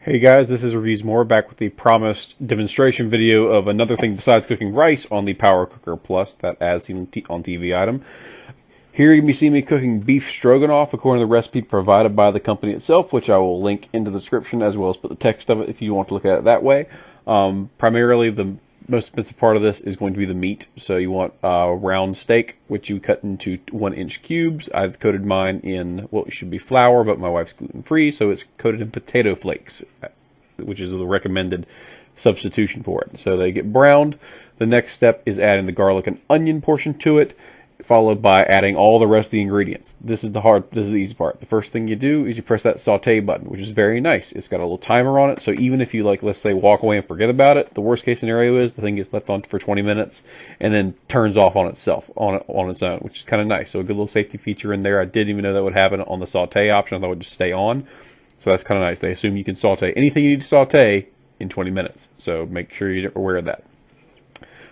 Hey guys, this is Reviews More, back with the promised demonstration video of another thing besides cooking rice on the Power Cooker Plus, that as seen on TV item. Here you can see me cooking beef stroganoff according to the recipe provided by the company itself, which I will link in the description as well as put the text of it if you want to look at it that way. Primarily the most expensive part of this is going to be the meat. So you want a round steak, which you cut into 1-inch cubes. I've coated mine in what should be flour, but my wife's gluten-free, so it's coated in potato flakes, which is the recommended substitution for it. So they get browned. The next step is adding the garlic and onion portion to it, followed by adding all the rest of the ingredients. This is the easy part. The first thing you do is you press that Sauté button, which is very nice. It's got a little timer on it, so even if you, like, let's say, walk away and forget about it, the worst case scenario is the thing gets left on for 20 minutes and then turns off on itself, on its own, which is kind of nice. So a good little safety feature in there. I didn't even know that would happen on the Sauté option. I thought it would just stay on. So that's kind of nice. They assume you can saute anything you need to saute in 20 minutes. So make sure you're aware of that.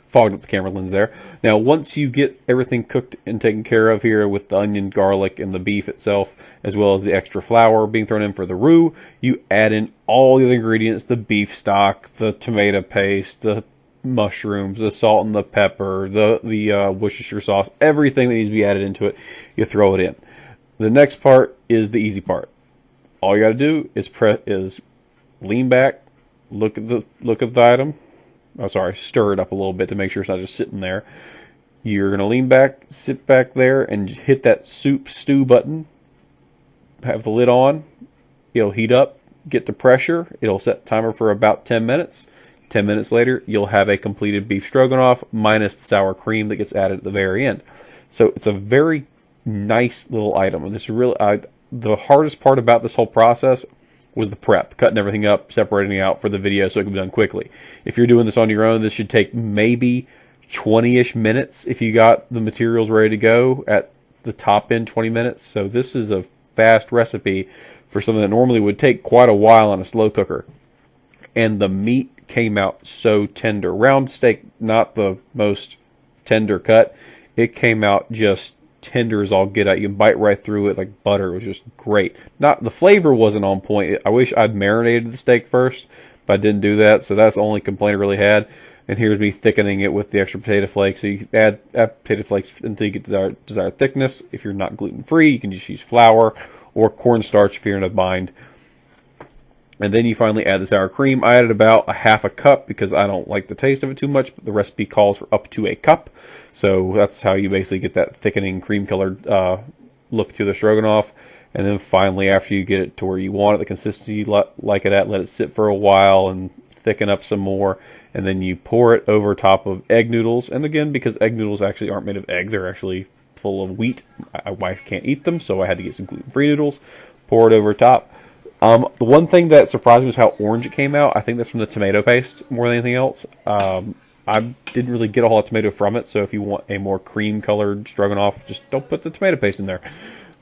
Fogged up the camera lens there. Now, once you get everything cooked and taken care of here with the onion, garlic, and the beef itself, as well as the extra flour being thrown in for the roux, you add in all the other ingredients, the beef stock, the tomato paste, the mushrooms, the salt and the pepper, the Worcestershire sauce, everything that needs to be added into it, you throw it in. The next part is the easy part. All you got to do is lean back, look at the item. Oh, sorry, stir it up a little bit to make sure it's not just sitting there. You're going to lean back, sit back there, and hit that soup stew button. Have the lid on. It'll heat up, get to pressure. It'll set the timer for about 10 minutes. 10 minutes later, you'll have a completed beef stroganoff minus the sour cream that gets added at the very end. So it's a very nice little item. This really, the hardest part about this whole process was the prep, cutting everything up, separating it out for the video so it can be done quickly. If you're doing this on your own, this should take maybe 20-ish minutes if you got the materials ready to go at the top end, 20 minutes. So this is a fast recipe for something that normally would take quite a while on a slow cooker. And the meat came out so tender. Round steak, not the most tender cut. It came out just tender as all get out. You can bite right through it like butter. It was just great. The flavor wasn't on point. I wish I'd marinated the steak first, but I didn't do that, so that's the only complaint I really had. And here's me thickening it with the extra potato flakes. So you add potato flakes until you get the desired thickness. If you're not gluten-free, you can just use flour or cornstarch if you're in a bind. And then you finally add the sour cream. I added about a half a cup because I don't like the taste of it too much, but the recipe calls for up to a cup. So that's how you basically get that thickening cream-colored look to the stroganoff. And then finally, after you get it to where you want it, the consistency you like it at, let it sit for a while and thicken up some more. And then you pour it over top of egg noodles. And again, because egg noodles actually aren't made of egg, they're actually full of wheat. My wife can't eat them, so I had to get some gluten-free noodles. Pour it over top. The one thing that surprised me was how orange it came out. I think that's from the tomato paste more than anything else. I didn't really get a whole lot of tomato from it, so if you want a more cream-colored stroganoff, just don't put the tomato paste in there.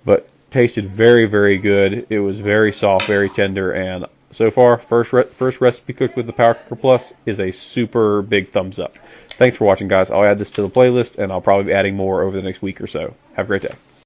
But tasted very, very good. It was very soft, very tender, and so far, first recipe cooked with the Power Cooker Plus is a super big thumbs up. Thanks for watching, guys. I'll add this to the playlist, and I'll probably be adding more over the next week or so. Have a great day.